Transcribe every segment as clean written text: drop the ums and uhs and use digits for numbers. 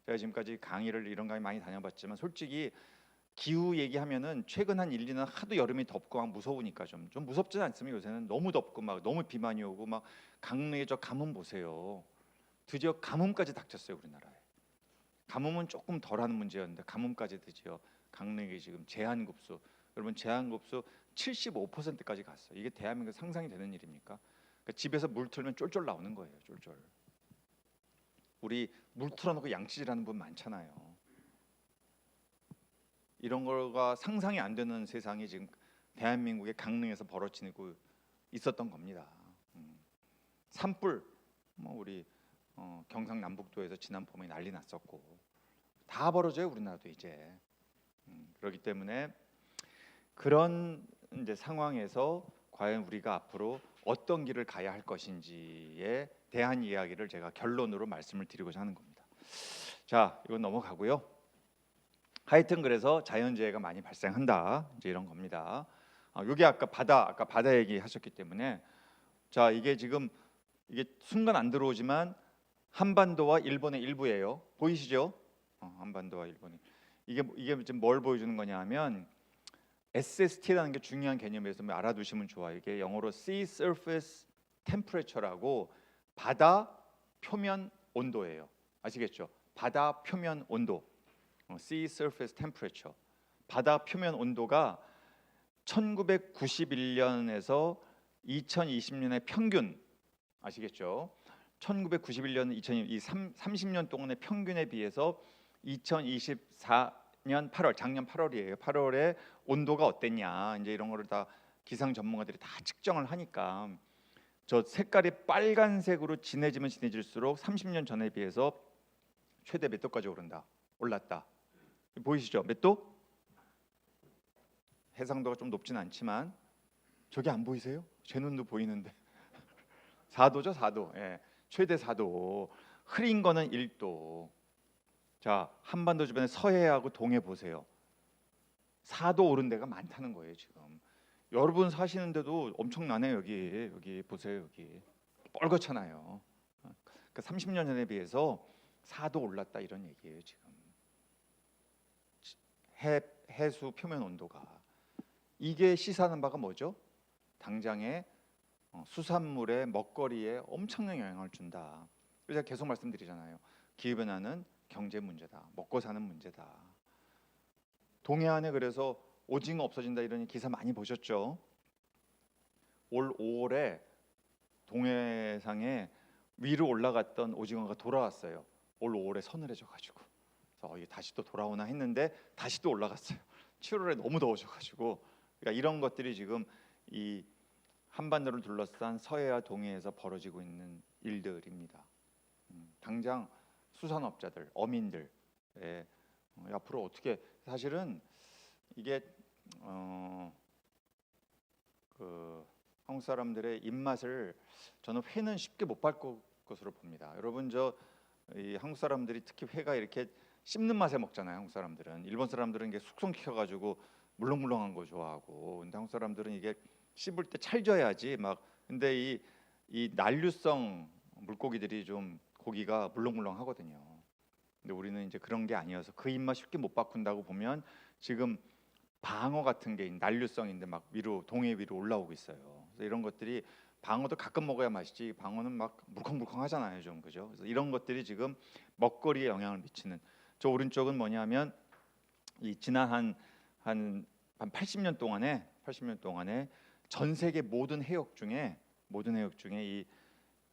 제가 지금까지 강의를 이런 강의 많이 다녀봤지만 솔직히 기후 얘기하면은 최근 한 1, 2년 하도 여름이 덥고 막 무서우니까 좀 무섭지 않습니까? 요새는 너무 덥고 막 너무 비만이 오고 막 강릉에 저 가뭄 보세요. 드디어 가뭄까지 닥쳤어요, 우리나라에. 가뭄은 조금 덜하는 문제였는데 가뭄까지 드디어 강릉에 지금 제한급수. 여러분 제한급수 75%까지 갔어요. 이게 대한민국 상상이 되는 일입니까? 그러니까 집에서 물 틀면 쫄쫄 나오는 거예요, 쫄쫄. 우리 물 틀어놓고 양치질하는 분 많잖아요. 이런 거가 상상이 안 되는 세상이 지금 대한민국의 강릉에서 벌어지고 있었던 겁니다. 산불, 뭐 우리 경상남북도에서 지난 봄에 난리 났었고 다 벌어져요, 우리나라도 이제. 그렇기 때문에 그런 이제 상황에서 과연 우리가 앞으로 어떤 길을 가야 할 것인지에 대한 이야기를 제가 결론으로 말씀을 드리고자 하는 겁니다. 자, 이건 넘어가고요. 하여튼 그래서 자연재해가 많이 발생한다, 이제 이런 겁니다. 여기 아까 바다 얘기하셨기 때문에 자, 이게 지금 이게 순간 안 들어오지만 한반도와 일본의 일부예요. 보이시죠? 한반도와 일본이 이게 지금 뭘 보여주는 거냐면 SST라는 게 중요한 개념에서 알아두시면 좋아요. 이게 영어로 Sea Surface Temperature라고 바다 표면 온도예요. 아시겠죠? 바다 표면 온도. Sea Surface Temperature. 바다 표면 온도가 1991년에서 2020년의 평균 아시겠죠? 1991년, 2020, 이 30년 동안의 평균에 비해서 2024년 8월, 작년 8월이에요. 8월에 온도가 어땠냐? 이제 이런 거를 다 기상 전문가들이 다 측정을 하니까 저 색깔이 빨간색으로 진해지면 진해질수록 30년 전에 비해서 최대 몇 도까지 오른다? 올랐다. 보이시죠? 몇 도? 해상도가 좀 높진 않지만 저게 안 보이세요? 제 눈도 보이는데 4도죠, 4도. 예, 최대 4도. 흐린 거는 1도. 자, 한반도 주변에 서해하고 동해 보세요. 4도 오른 데가 많다는 거예요, 지금. 여러분 사시는데도 엄청나네요, 여기 보세요, 여기. 뻘겋잖아요. 그러니까 30년 전에 비해서 4도 올랐다 이런 얘기예요, 지금. 해수 표면 온도가. 이게 시사하는 바가 뭐죠? 당장에 수산물의 먹거리에 엄청난 영향을 준다. 그래서 제가 계속 말씀드리잖아요. 기후변화는 경제 문제다. 먹고 사는 문제다. 동해안에 그래서 오징어 없어진다 이런 기사 많이 보셨죠? 올 5월에 동해상에 위로 올라갔던 오징어가 돌아왔어요. 올 5월에 서늘해져가지고. 그래서 이게 다시 또 돌아오나 했는데 다시 또 올라갔어요. 7월에 너무 더워져가지고. 그러니까 이런 것들이 지금 이 한반도를 둘러싼 서해와 동해에서 벌어지고 있는 일들입니다. 당장 수산업자들, 어민들 앞으로 어떻게 사실은 이게 그 한국 사람들의 입맛을 저는 회는 쉽게 못 바꿀 것으로 봅니다. 여러분 이 한국 사람들이 특히 회가 이렇게 씹는 맛에 먹잖아요. 한국 사람들은 일본 사람들은 이게 숙성시켜가지고 물렁물렁한 거 좋아하고, 근데 한국 사람들은 이게 씹을 때 찰져야지 막. 근데 이 난류성 물고기들이 좀 고기가 물렁물렁하거든요. 근데 우리는 이제 그런 게 아니어서 그 입맛 쉽게 못 바꾼다고 보면 지금 방어 같은 게 난류성인데 막 위로 동해 위로 올라오고 있어요. 그래서 이런 것들이 방어도 가끔 먹어야 맛있지 방어는 막 물컹물컹하잖아요, 좀. 그죠? 그래서 이런 것들이 지금 먹거리에 영향을 미치는. 저 오른쪽은 뭐냐면 이 지난 한 80년 동안에 전 세계 모든 해역 중에 이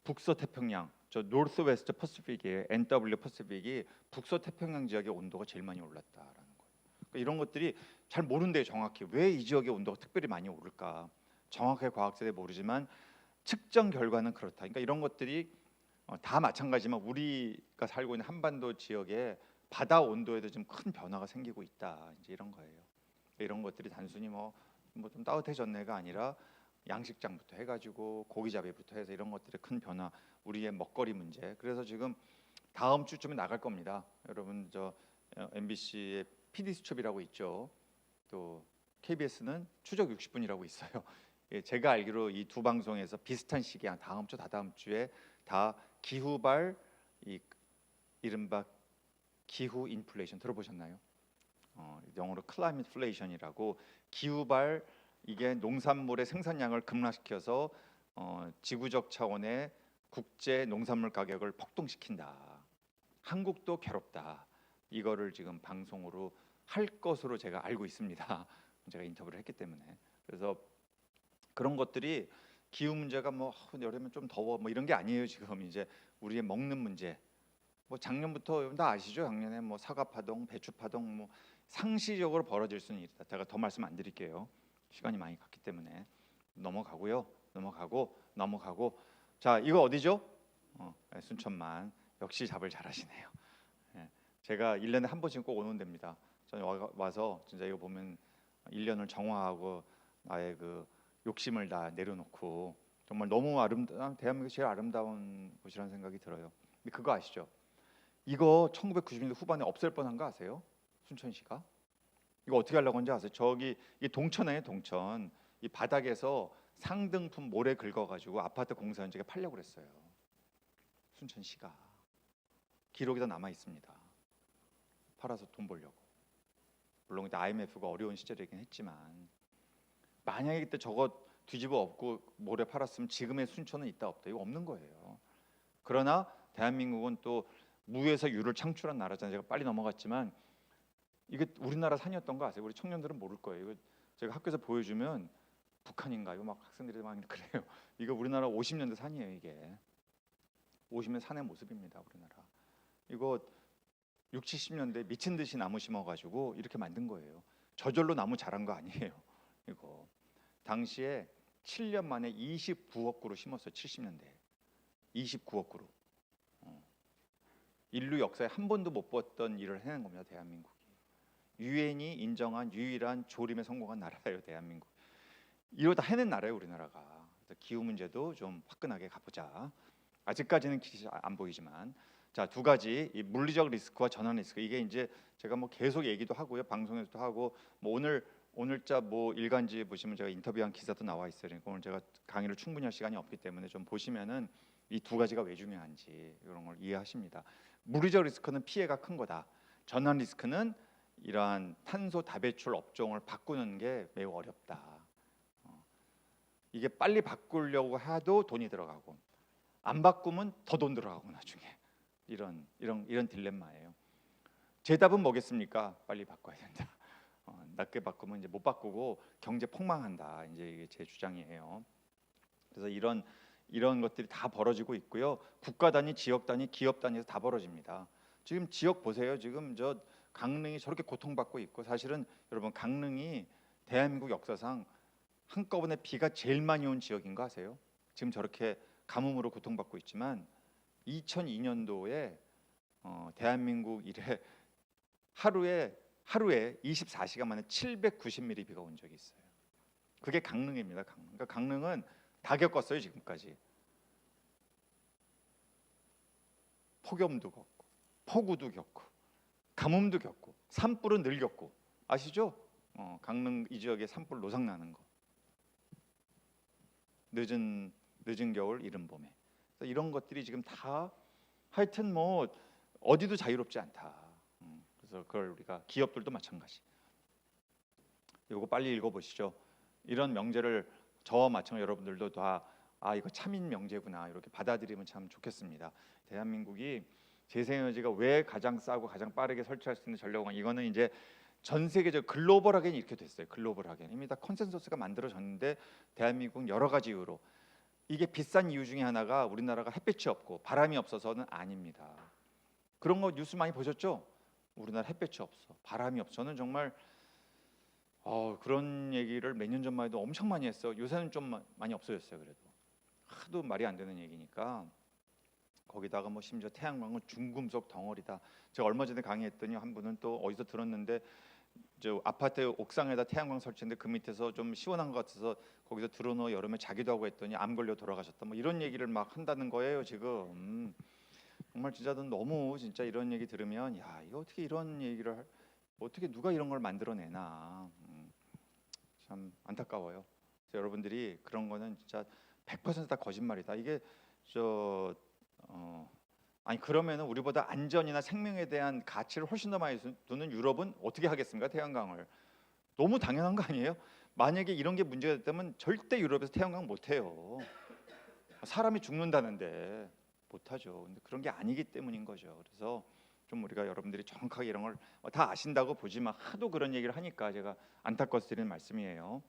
북서태평양, 저 노스웨스트 퍼시픽의 NW 퍼시픽이 북서태평양 지역의 온도가 제일 많이 올랐다라는 거예요. 그러니까 이런 것들이 잘 모른대요, 정확히. 왜 이 지역의 온도가 특별히 많이 오를까? 정확하게 과학자들이 모르지만 측정 결과는 그렇다. 그러니까 이런 것들이 다 마찬가지지만 우리가 살고 있는 한반도 지역의 바다 온도에도 좀 큰 변화가 생기고 있다. 이제 이런 거예요. 이런 것들이 단순히 뭐 좀 따뜻해졌네가 아니라 양식장부터 해가지고 고기잡이부터 해서 이런 것들의 큰 변화, 우리의 먹거리 문제. 그래서 지금 다음 주쯤에 나갈 겁니다. 여러분 저 MBC의 PD 수첩이라고 있죠. 또 KBS는 추적 60분이라고 있어요. 예, 제가 알기로 이 두 방송에서 비슷한 시기에 다음 주 다다음 주에 다 기후발 이른바 기후 인플레이션 들어보셨나요? 영어로 클라이밋 플레이션이라고 기후발 이게 농산물의 생산량을 급락시켜서 지구적 차원의 국제 농산물 가격을 폭등시킨다. 한국도 괴롭다. 이거를 지금 방송으로 할 것으로 제가 알고 있습니다. 제가 인터뷰를 했기 때문에. 그래서 그런 것들이 기후 문제가 뭐 여름에 좀 더워 뭐 이런 게 아니에요. 지금 이제 우리의 먹는 문제. 뭐 작년부터 다 아시죠? 작년에 뭐 사과 파동, 배추 파동 뭐 상시적으로 벌어질 수는 있다. 제가 더 말씀 안 드릴게요. 시간이 많이 갔기 때문에 넘어가고요. 넘어가고. 자, 이거 어디죠? 순천만. 역시 잡을 잘하시네요. 예, 제가 1년에 한 번씩 꼭 오는 데입니다. 저는 와서 진짜 이거 보면 1년을 정화하고 나의 그 욕심을 다 내려놓고 정말 너무 아름다운 대한민국 제일 아름다운 곳이라는 생각이 들어요. 근데 그거 아시죠? 이거 1990년대 후반에 없앨 뻔한 거 아세요? 순천시가 이거 어떻게 하려고 하는지 아세요? 저기 이 동천에 동천 이 바닥에서 상등품 모래 긁어가지고 아파트 공사 현장에 팔려고 그랬어요. 순천시가 기록이 다 남아 있습니다. 팔아서 돈 벌려고. 물론 그때 IMF가 어려운 시절이긴 했지만 만약에 그때 저거 뒤집어 엎고 모래 팔았으면 지금의 순천은 있다 없다 이거 없는 거예요. 그러나 대한민국은 또 무에서 유를 창출한 나라잖아요. 제가 빨리 넘어갔지만 이게 우리나라 산이었던 거 아세요? 우리 청년들은 모를 거예요. 이거 제가 학교에서 보여주면 북한인가요? 막 학생들이 막 그래요. 이거 우리나라 50년대 산이에요. 이게 50년 산의 모습입니다. 우리나라. 이거 6, 70년대 미친 듯이 나무 심어가지고 이렇게 만든 거예요. 저절로 나무 자란 거 아니에요. 이거 당시에 7년 만에 29억 그루 심었어요. 70년대 29억 그루. 인류 역사에 한 번도 못 봤던 일을 해낸 겁니다. 대한민국이. 유엔이 인정한 유일한 조림에 성공한 나라예요. 대한민국. 이러다 해낸 나라예요. 우리나라가. 그래서 기후 문제도 좀 화끈하게 가보자. 아직까지는 안 보이지만 자, 두 가지 이 물리적 리스크와 전환 리스크 이게 이제 제가 뭐 계속 얘기도 하고요. 방송에서도 하고 뭐 오늘자 뭐 일간지에 보시면 제가 인터뷰한 기사도 나와 있어요. 그러니까 오늘 제가 강의를 충분히 할 시간이 없기 때문에 좀 보시면은 이 두 가지가 왜 중요한지 이런 걸 이해하십니다. 물리적 리스크는 피해가 큰 거다. 전환 리스크는 이러한 탄소 다배출 업종을 바꾸는 게 매우 어렵다. 이게 빨리 바꾸려고 해도 돈이 들어가고 안 바꾸면 더 돈 들어가고 나중에 이런 딜레마예요. 제 답은 뭐겠습니까? 빨리 바꿔야 된다. 낮게 바꾸면 이제 못 바꾸고 경제 폭망한다. 이제 이게 제 주장이에요. 그래서 이런 것들이 다 벌어지고 있고요. 국가 단위, 지역 단위, 기업 단위에서 다 벌어집니다. 지금 지역 보세요. 지금 저 강릉이 저렇게 고통받고 있고 사실은 여러분 강릉이 대한민국 역사상 한꺼번에 비가 제일 많이 온 지역인 거 아세요? 지금 저렇게 가뭄으로 고통받고 있지만 2002년도에 대한민국 이래 하루에 24시간 만에 790mm 비가 온 적이 있어요. 그게 강릉입니다. 강릉. 그러니까 강릉은 다 겪었어요. 지금까지. 폭염도 겪고 폭우도 겪고 가뭄도 겪고 산불은 늘 겪고 아시죠? 강릉 이 지역에 산불 노상 나는 거. 늦은 겨울 이른 봄에. 그래서 이런 것들이 지금 다 하여튼 뭐 어디도 자유롭지 않다. 그래서 그걸 우리가 기업들도 마찬가지. 이거 빨리 읽어보시죠. 이런 명제를 저와 마찬가지 여러분들도 다 이거 참인 명제구나 이렇게 받아들이면 참 좋겠습니다. 대한민국이 재생에너지가 왜 가장 싸고 가장 빠르게 설치할 수 있는 전력원 이거는 이제 전 세계적 글로벌하게 이렇게 됐어요. 글로벌하게 이미 다 컨센서스가 만들어졌는데 대한민국은 여러 가지 이유로 이게 비싼 이유 중에 하나가 우리나라가 햇빛이 없고 바람이 없어서는 아닙니다. 그런 거 뉴스 많이 보셨죠? 우리나라 햇빛이 없어, 바람이 없어. 저는 정말 그런 얘기를 몇 년 전만 해도 엄청 많이 했어. 요새는 좀 많이 없어졌어요. 그래도 하도 말이 안 되는 얘기니까. 거기다가 뭐 심지어 태양광은 중금속 덩어리다. 제가 얼마 전에 강의했더니 한 분은 또 어디서 들었는데 저 아파트 옥상에다 태양광 설치했는데 그 밑에서 좀 시원한 것 같아서 거기서 들어놓어 여름에 자기도 하고 했더니 암 걸려 돌아가셨다. 뭐 이런 얘기를 막 한다는 거예요 지금. 정말 진짜 너무 진짜 이런 얘기 들으면 야 이거 어떻게 이런 얘기를 어떻게 누가 이런 걸 만들어내나 참 안타까워요. 그래서 여러분들이 그런 거는 진짜 100%다 거짓말이다. 이게 아니 그러면은 우리보다 안전이나 생명에 대한 가치를 훨씬 더 많이 두는 유럽은 어떻게 하겠습니까? 태양광을. 너무 당연한 거 아니에요? 만약에 이런 게 문제가 됐다면 절대 유럽에서 태양광 못 해요. 사람이 죽는다는데 못 하죠. 근데 그런 게 아니기 때문인 거죠. 그래서 좀 우리가 여러분들이 정확하게 이런 걸 다 아신다고 보지만 하도 그런 얘기를 하니까 제가 안타까워서 드리는 말씀이에요.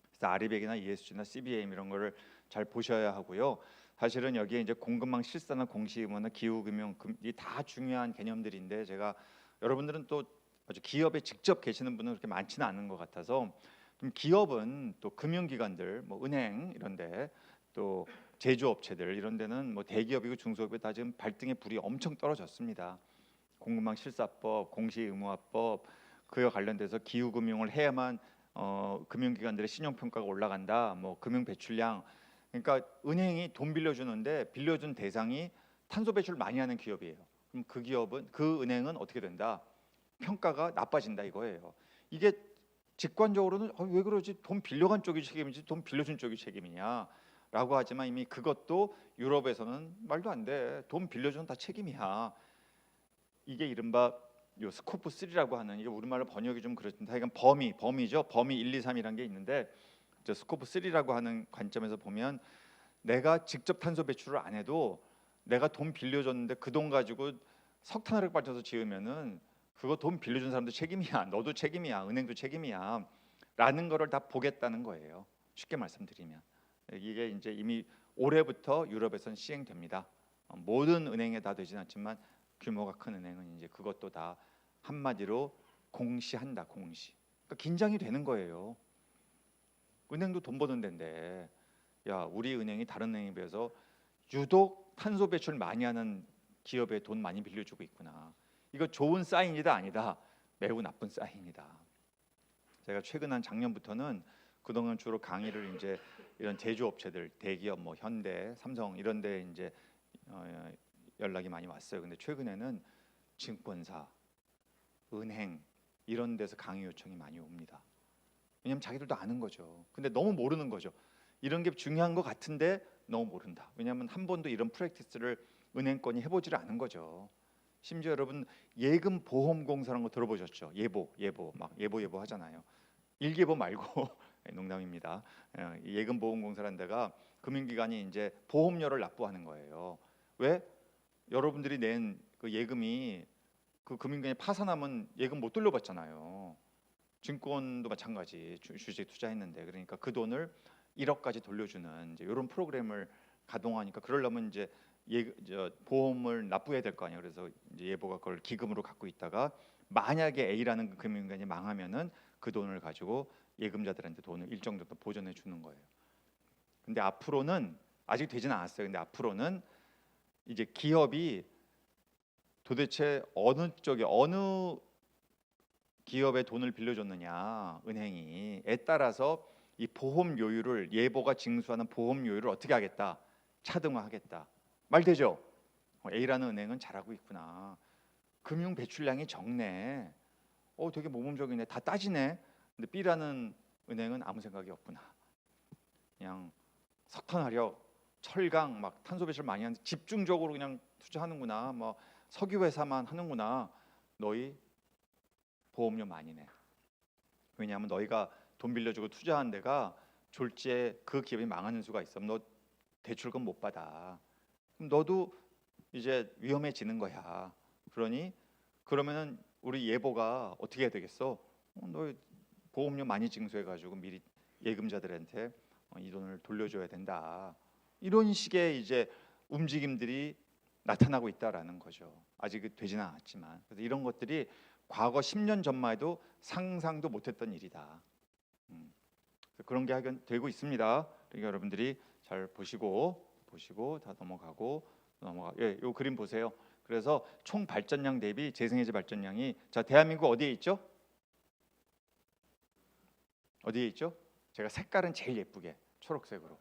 그래서 아리백이나 ESG나 CBAM 이런 거를 잘 보셔야 하고요. 사실은 여기에 이제 공급망 실사나 공시의무나 기후금융 다 중요한 개념들인데 제가 여러분들은 또 아주 기업에 직접 계시는 분은 그렇게 많지는 않은 것 같아서 좀 기업은 또 금융기관들, 뭐 은행 이런데 또 제조업체들 이런 데는 뭐 대기업이고 중소기업이 다 지금 발등에 불이 엄청 떨어졌습니다. 공급망 실사법, 공시의무화법 그와 관련돼서 기후금융을 해야만 금융기관들의 신용평가가 올라간다. 뭐 금융 배출량 그러니까 은행이 돈 빌려주는데 빌려준 대상이 탄소 배출 많이 하는 기업이에요. 그럼 그 기업은 그 은행은 어떻게 된다? 평가가 나빠진다 이거예요. 이게 직관적으로는 왜 그러지? 돈 빌려간 쪽이 책임이지 돈 빌려준 쪽이 책임이냐라고 하지만 이미 그것도 유럽에서는 말도 안 돼. 돈 빌려주는 다 책임이야. 이게 이른바 요 스코프 3라고 하는 이게 우리말로 번역이 좀 그렇습니다. 이건 범위죠. 범위 1, 2, 3이라는 게 있는데 저 스코프 3라고 하는 관점에서 보면 내가 직접 탄소 배출을 안 해도 내가 돈 빌려줬는데 그 돈 가지고 석탄화력 발전소 지으면은 그거 돈 빌려준 사람도 책임이야. 너도 책임이야. 은행도 책임이야. 라는 거를 다 보겠다는 거예요. 쉽게 말씀드리면 이게 이제 이미 올해부터 유럽에선 시행됩니다. 모든 은행에 다 되진 않지만 규모가 큰 은행은 이제 그것도 다 한마디로 공시한다. 공시. 그러니까 긴장이 되는 거예요. 은행도 돈 버는 데인데 야 우리 은행이 다른 은행에 비해서 유독 탄소 배출 많이 하는 기업에 돈 많이 빌려주고 있구나. 이거 좋은 사인이다 아니다. 매우 나쁜 사인이다. 제가 최근 한 작년부터는 그동안 주로 강의를 이제 이런 제조업체들 대기업 뭐 현대, 삼성 이런 데 이제 연락이 많이 왔어요. 근데 최근에는 증권사, 은행 이런 데서 강의 요청이 많이 옵니다. 왜냐하면 자기들도 아는 거죠. 근데 너무 모르는 거죠. 이런 게 중요한 것 같은데 너무 모른다. 왜냐하면 한 번도 이런 프랙티스를 은행권이 해보지를 않은 거죠. 심지어 여러분 예금 보험공사라는 거 들어보셨죠? 예보 막 예보 하잖아요. 일기예보 말고 농담입니다. 예금 보험공사라는 데가 금융기관이 이제 보험료를 납부하는 거예요. 왜? 여러분들이 낸 그 예금이 그 금융기관이 파산하면 예금 못 돌려받잖아요. 증권도 마찬가지 주식 투자했는데 그러니까 그 돈을 1억까지 돌려주는 이제 이런 프로그램을 가동하니까 그러려면 이제 보험을 납부해야 될 거 아니에요. 그래서 이제 예보가 그걸 기금으로 갖고 있다가 만약에 A라는 그 금융기관이 망하면은 그 돈을 가지고 예금자들한테 돈을 일정 정도 보전해 주는 거예요. 근데 앞으로는 아직 되지는 않았어요. 근데 앞으로는 이제 기업이 도대체 어느 기업에 돈을 빌려줬느냐 은행이에 따라서 이 보험료율을 예보가 징수하는 보험료율을 어떻게 하겠다 차등화하겠다 말 되죠? A라는 은행은 잘하고 있구나. 금융 배출량이 적네. 되게 모범적이네. 다 따지네. 근데 B라는 은행은 아무 생각이 없구나. 그냥 석탄화력, 철강 막 탄소 배출 많이 하는데 집중적으로 그냥 투자하는구나. 뭐 석유 회사만 하는구나. 너희 보험료 많이 내. 왜냐하면 너희가 돈 빌려주고 투자한 데가 졸지에 그 기업이 망하는 수가 있어. 너 대출금 못 받아. 그럼 너도 이제 위험해지는 거야. 그러면은 우리 예보가 어떻게 해야 되겠어? 너 보험료 많이 징수해가지고 미리 예금자들한테 이 돈을 돌려줘야 된다. 이런 식의 이제 움직임들이 나타나고 있다라는 거죠. 아직 되지는 않았지만 그래서 이런 것들이 과거 10년 전만 해도 상상도 못했던 일이다. 그런 게 되고 있습니다. 그러니까 여러분들이 잘 보시고 다 넘어가. 예, 요 그림 보세요. 그래서 총 발전량 대비 재생에너지 발전량이 자 대한민국 어디에 있죠? 어디에 있죠? 제가 색깔은 제일 예쁘게 초록색으로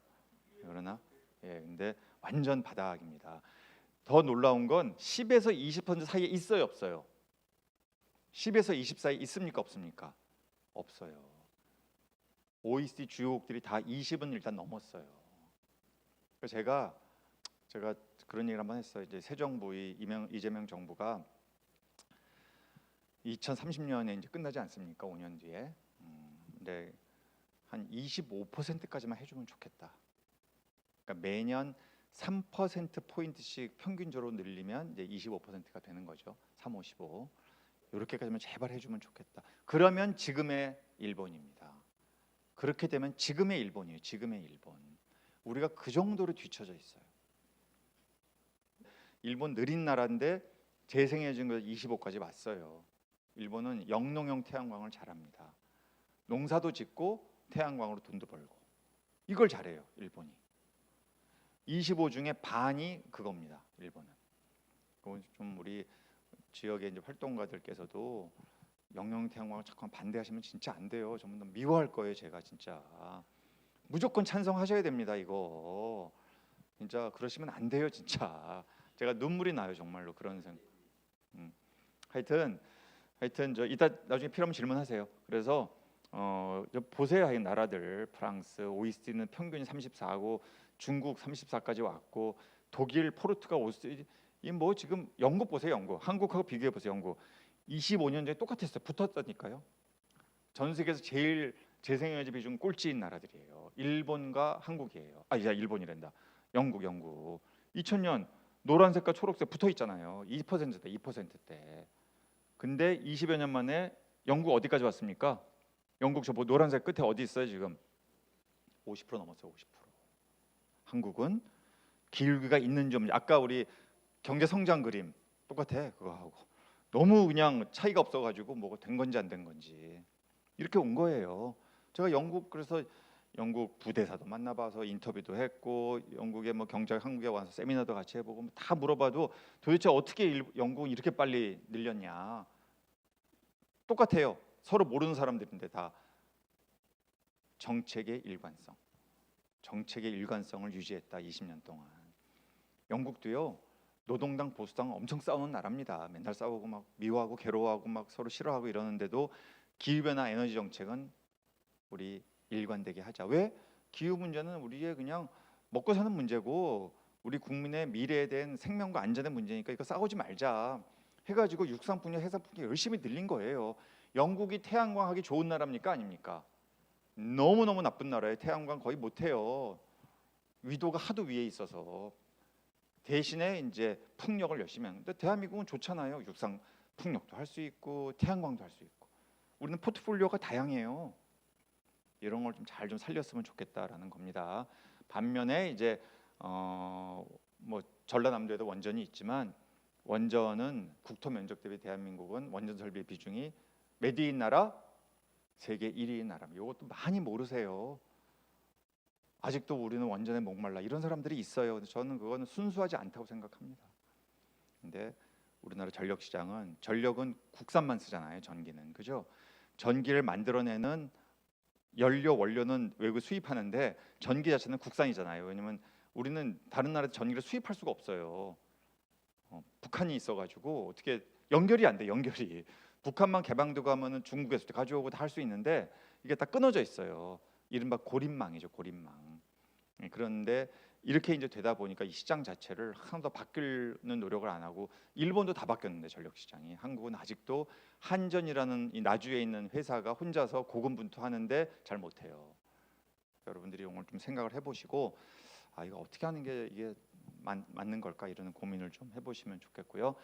그러나 예, 근데 완전 바닥입니다. 더 놀라운 건 10에서 20% 사이에 있어요, 없어요? 10에서 20 사이 있습니까, 없습니까? 없어요. OECD 주요국들이 다 20은 일단 넘었어요. 그래서 제가 제가 그런 얘기를 한번 했어요. 이제 새 정부 이재명 정부가 2030년에 이제 끝나지 않습니까? 5년 뒤에. 근데 한 25%까지만 해주면 좋겠다. 그러니까 매년 3% 포인트씩 평균적으로 늘리면 이제 25%가 되는 거죠. 3, 55. 이렇게까지만 제발 해주면 좋겠다. 그러면 지금의 일본입니다. 그렇게 되면 지금의 일본이에요. 지금의 일본. 우리가 그 정도로 뒤처져 있어요. 일본 느린 나라인데 재생해진 거 25까지 왔어요. 일본은 영농형 태양광을 잘합니다. 농사도 짓고 태양광으로 돈도 벌고 이걸 잘해요. 일본이. 25 중에 반이 그겁니다. 일본은. 좀 우리 지역의 이제 활동가들께서도 영농 태양광을 자꾸 반대하시면 진짜 안 돼요. 전부 다 미워할 거예요. 제가 진짜 무조건 찬성하셔야 됩니다. 이거 진짜 그러시면 안 돼요. 진짜 제가 눈물이 나요. 정말로 그런 생각. 하여튼 저 이따 나중에 필요하면 질문하세요. 그래서 보세요. 이 나라들 프랑스, OECD는 평균이 34고 중국 34까지 왔고 독일, 포르투갈, 오스트리아 이뭐 지금 영국 보세요. 영국 한국하고 비교해 보세요. 영국 25년 전에 똑같았어요. 붙었다니까요. 전 세계에서 제일 재생에너지 비중 꼴찌인 나라들이에요. 일본과 한국이에요. 일본이란다. 영국 2000년 노란색과 초록색 붙어 있잖아요. 2%대 2%대. 근데 20여 년 만에 영국 어디까지 왔습니까? 영국 저 노란색 끝에 어디 있어요 지금? 50% 넘었어요. 50%. 한국은 기울기가 있는지 없는지 아까 우리 경제 성장 그림 똑같아 그거하고 너무 그냥 차이가 없어가지고 뭐가 된 건지 안 된 건지 이렇게 온 거예요. 제가 그래서 영국 부대사도 만나봐서 인터뷰도 했고 영국의 뭐 한국에 와서 세미나도 같이 해보고 다 물어봐도 도대체 어떻게 영국은 이렇게 빨리 늘렸냐. 똑같아요. 서로 모르는 사람들인데 다 정책의 일관성을 유지했다. 20년 동안. 영국도요. 노동당 보수당 엄청 싸우는 나라입니다. 맨날 싸우고 막 미워하고 괴로워하고 막 서로 싫어하고 이러는데도 기후변화 에너지 정책은 우리 일관되게 하자. 왜? 기후 문제는 우리의 그냥 먹고 사는 문제고 우리 국민의 미래에 대한 생명과 안전의 문제니까 이거 싸우지 말자 해가지고 육상풍력, 해상풍력 열심히 늘린 거예요. 영국이 태양광 하기 좋은 나라입니까? 아닙니까? 너무너무 나쁜 나라예요. 태양광 거의 못해요. 위도가 하도 위에 있어서. 대신에 이제 풍력을 열심히 하는. 근데 대한민국은 좋잖아요. 육상 풍력도 할 수 있고 태양광도 할 수 있고. 우리는 포트폴리오가 다양해요. 이런 걸 좀 잘 좀 살렸으면 좋겠다라는 겁니다. 반면에 이제 뭐 전라남도에도 원전이 있지만 원전은 국토 면적 대비 대한민국은 원전 설비 비중이 몇 위인 나라? 세계 1위인 나라입니다. 이것도 많이 모르세요. 아직도 우리는 원전에 목말라 이런 사람들이 있어요. 근데 저는 그거는 순수하지 않다고 생각합니다. 근데 우리나라 전력 시장은 전력은 국산만 쓰잖아요. 전기는 그죠? 전기를 만들어내는 연료 원료는 외국 수입하는데 전기 자체는 국산이잖아요. 왜냐면 우리는 다른 나라에 전기를 수입할 수가 없어요. 북한이 있어가지고 어떻게 연결이 안 돼. 연결이 북한만 개방되고 하면은 중국에서 가져오고 다 할 수 있는데 이게 다 끊어져 있어요. 이른바 고립망이죠. 고립망. 그런데 이렇게 이제 되다 보니까 이 시장 자체를 하나도 바뀌는 노력을 안 하고 일본도 다 바뀌었는데 전력 시장이 한국은 아직도 한전이라는 이 나주에 있는 회사가 혼자서 고군분투하는데 잘 못해요. 여러분들이 오늘 좀 생각을 해보시고 이거 어떻게 하는 게 이게 맞는 걸까 이런 고민을 좀 해보시면 좋겠고요.